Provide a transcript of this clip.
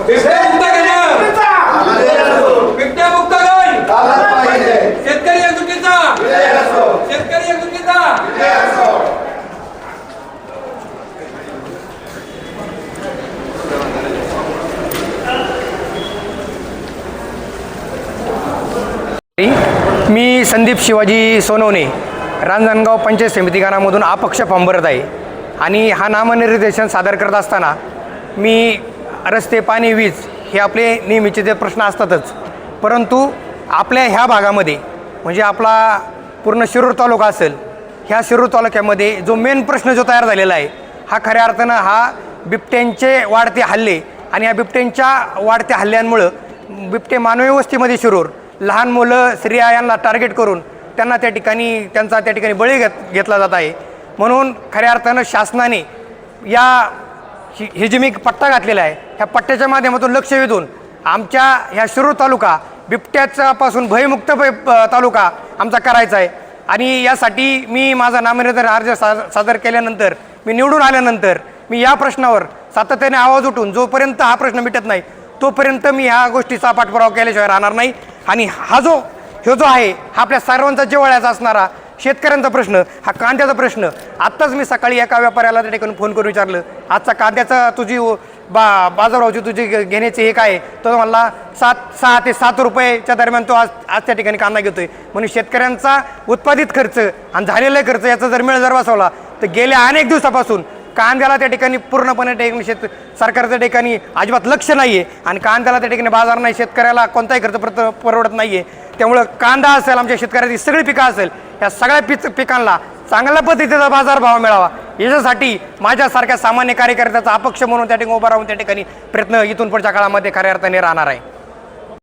बिबट्यामुक्त घेणं, बिबट्यामुक्त गण, शेतकरी एकजुटीचा, शेतकरी एकजुटीचा. मी संदीप शिवाजी सोनवणे रांजणगाव पंचायत समिती गणामधून अपक्ष फॉर्म भरत आहे आणि हा नामनिर्देशन सादर करत असताना मी रस्ते, पाणी, वीज हे आपले नेहमीचे जे प्रश्न असतातच, परंतु आपल्या ह्या भागामध्ये म्हणजे आपला पूर्ण शिरूर तालुका असेल, ह्या शिरूर तालुक्यामध्ये जो मेन प्रश्न जो तयार झालेला आहे हा खऱ्या अर्थानं हा बिबट्यांचे वाढते हल्ले आणि या बिबट्यांच्या वाढत्या हल्ल्यांमुळं बिबटे मानवी वस्तीमध्ये शिरूर लहान मुलं, स्त्रिया यांना टार्गेट करून त्यांना त्यांचा त्या ठिकाणी बळी घेतला जात आहे. म्हणून खऱ्या अर्थानं शासनाने हे जे मी पट्टा घातलेला आहे ह्या पट्ट्याच्या माध्यमातून लक्ष वेधून आमच्या ह्या शिरूर तालुका बिबट्यापासून भयमुक्त तालुका आमचा करायचा आहे. आणि यासाठी मी माझा नामनिर्देशन अर्ज सादर केल्यानंतर, मी निवडून आल्यानंतर मी या प्रश्नावर सातत्याने आवाज उठून जोपर्यंत हा प्रश्न मिटत नाही तोपर्यंत मी ह्या गोष्टीचा पाठपुरावा केल्याशिवाय राहणार नाही. आणि हा जो आहे हा आपल्या सर्वांचा जिव्हाळ्याचा असणारा शेतकऱ्यांचा प्रश्न, हा कांद्याचा प्रश्न. आत्ताच मी सकाळी एका व्यापाऱ्याला त्या ठिकाणी फोन करून विचारलं, आजचा कांद्याचा तुझी बाजारभावची तुझी घेण्याची हे काय, तो मला 6 ते 7 रुपयेच्या दरम्यान तो आज त्या ठिकाणी कांदा घेतोय. म्हणून शेतकऱ्यांचा उत्पादित खर्च आणि झालेला खर्च याचा जर मेळ बसवला तर गेल्या अनेक दिवसापासून कांद्याला त्या ठिकाणी पूर्णपणे सरकारच्या ठिकाणी अजिबात लक्ष नाही आहे आणि कांद्याला त्या ठिकाणी बाजार नाही, शेतकऱ्याला कोणताही खर्च परवडत नाही आहे. त्यामुळं कांदा असेल, आमच्या शेतकऱ्याची सगळी पिकं असेल, या सगळ्या पिकांना चांगल्या पद्धतीचा बाजारभाव मिळावा याच्यासाठी माझ्यासारख्या सामान्य कार्यकर्त्याचा अपक्ष म्हणून त्या ठिकाणी उभा राहून त्या ठिकाणी प्रयत्न इथून पुढच्या काळामध्ये खऱ्या अर्थाने राहणार आहे.